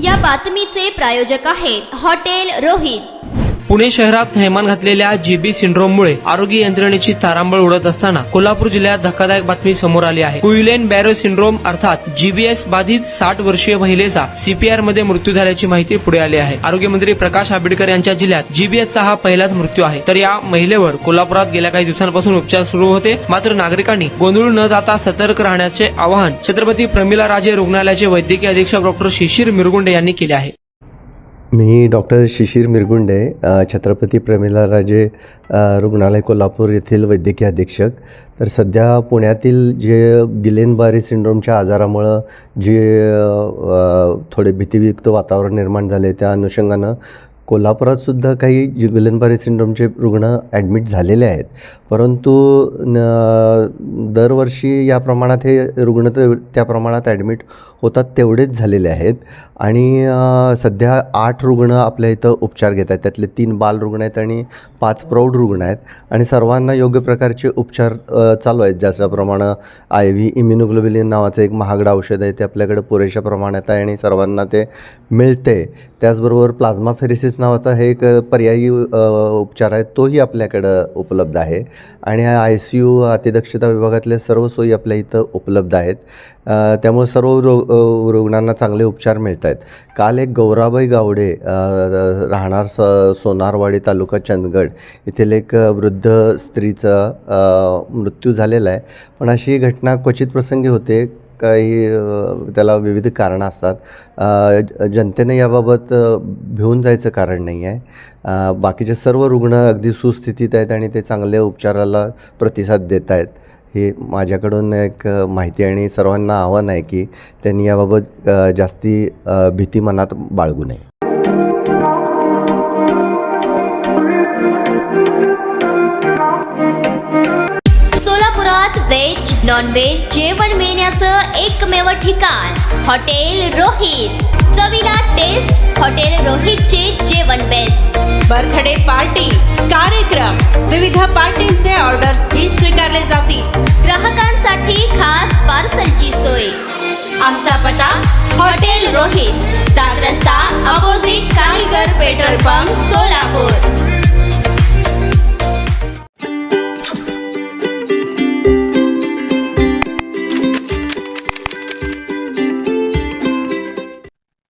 या बातमीचे प्रायोजक आहेत हॉटेल रोहित। पुणे शहरात थैमान घातलेल्या जीबी सिंड्रोममुळे आरोग्य यंत्रणेची तारांबळ उडत असताना कोल्हापूर जिल्ह्यात धक्कादायक बातमी समोर आली आहे। गुइलेन बॅरो सिंड्रोम अर्थात जीबीएस बाधित 60 वर्षीय महिलेचा सीपीआर मध्ये मृत्यू झाल्याची माहिती पुढे आली आहे। आरोग्यमंत्री प्रकाश आंबेडकर यांच्या जिल्ह्यात जीबीएसचा हा पहिलाच मृत्यू आहे। तर या महिलेवर कोल्हापुरात गेल्या काही दिवसांपासून उपचार सुरू होते, मात्र नागरिकांनी गोंधळून न जाता सतर्क राहण्याचे आवाहन छत्रपती प्रमिला राजे रुग्णालयाचे वैद्यकीय अधीक्षक डॉक्टर शिशिर मिरगुंडे यांनी केले आहे। मी डॉक्टर शिशिर मिरगुंडे, छत्रपती प्रमिला राजे रुग्णालय कोल्हापूर येथील वैद्यकीय अधीक्षक। तर सध्या पुण्यातील जे गिलेन बॅरो सिंड्रोमच्या आजारामुळं जे थोडे भीतीयुक्त वातावरण निर्माण झाले, त्या अनुषंगानं कोल्हापुरात सुद्धा काही गिलेन बॅरो सिंड्रोमचे रुग्ण ॲडमिट झालेले आहेत। परंतु दरवर्षी या प्रमाणात हे रुग्ण त्या प्रमाणात ॲडमिट होतात तेवढेच झालेले आहेत। आणि सध्या 8 रुग्ण आपल्या इथं उपचार घेत आहेत, त्यातले 3 बाल रुग्ण आहेत आणि 5 प्रौढ रुग्ण आहेत। आणि सर्वांना योग्य प्रकारचे उपचार चालू आहेत, ज्याप्रमाणे IV इम्युनोग्लोबुलिन नावाचं एक महागडं औषध आहे, ते आपल्याकडे पुरेशा प्रमाणात आहे आणि सर्वांना ते मिळते। त्याचबरोबर प्लाझ्माफेरेसिस नावाचा हे एक पर्यायी उपचार आहे, तोही आपल्याकडं उपलब्ध आहे। आणि ICU अतिदक्षता विभागातल्या सर्व सोयी आपल्या इथं उपलब्ध आहेत, त्यामुळे सर्व रुग्णांना चांगले उपचार मिळत आहेत। काल एक गौराबाई गावडे राहणार सोनारवाडी तालुका चंदगड येथील एक वृद्ध स्त्रीचा मृत्यू झालेला आहे। पण अशी घटना क्वचित प्रसंगी होते, काही त्याला विविध कारणं असतात। जनतेने याबाबत भिवून जायचं कारण नाही आहे। बाकीचे सर्व रुग्ण अगदी सुस्थितीत आहेत आणि ते चांगल्या उपचाराला प्रतिसाद देत आहेत। हे माझ्याकडून एक माहिती आणि सर्वांना आव्हान आहे की त्यांनी याबाबत जास्ती भीती मनात बाळगू नये। सोलापुरात व्हेज नॉन व्हेज जेवण मिळण्याचं एकमेव ठिकाण हॉटेल रोहित। चवीला टेस्ट, हॉटेल रोहितचे जेवण बेस्ट। बर्थडे पार्टी, कार्यक्रम, विविध पार्टींचे ऑर्डर्स ही स्वीकारले जातील। ग्राहकांसाठी खास पार्सलची सोय। आमचा पत्ता हॉटेल रोहित, दादरस्ता अपोजिट कारीगर पेट्रोल पंप, सोलापूर।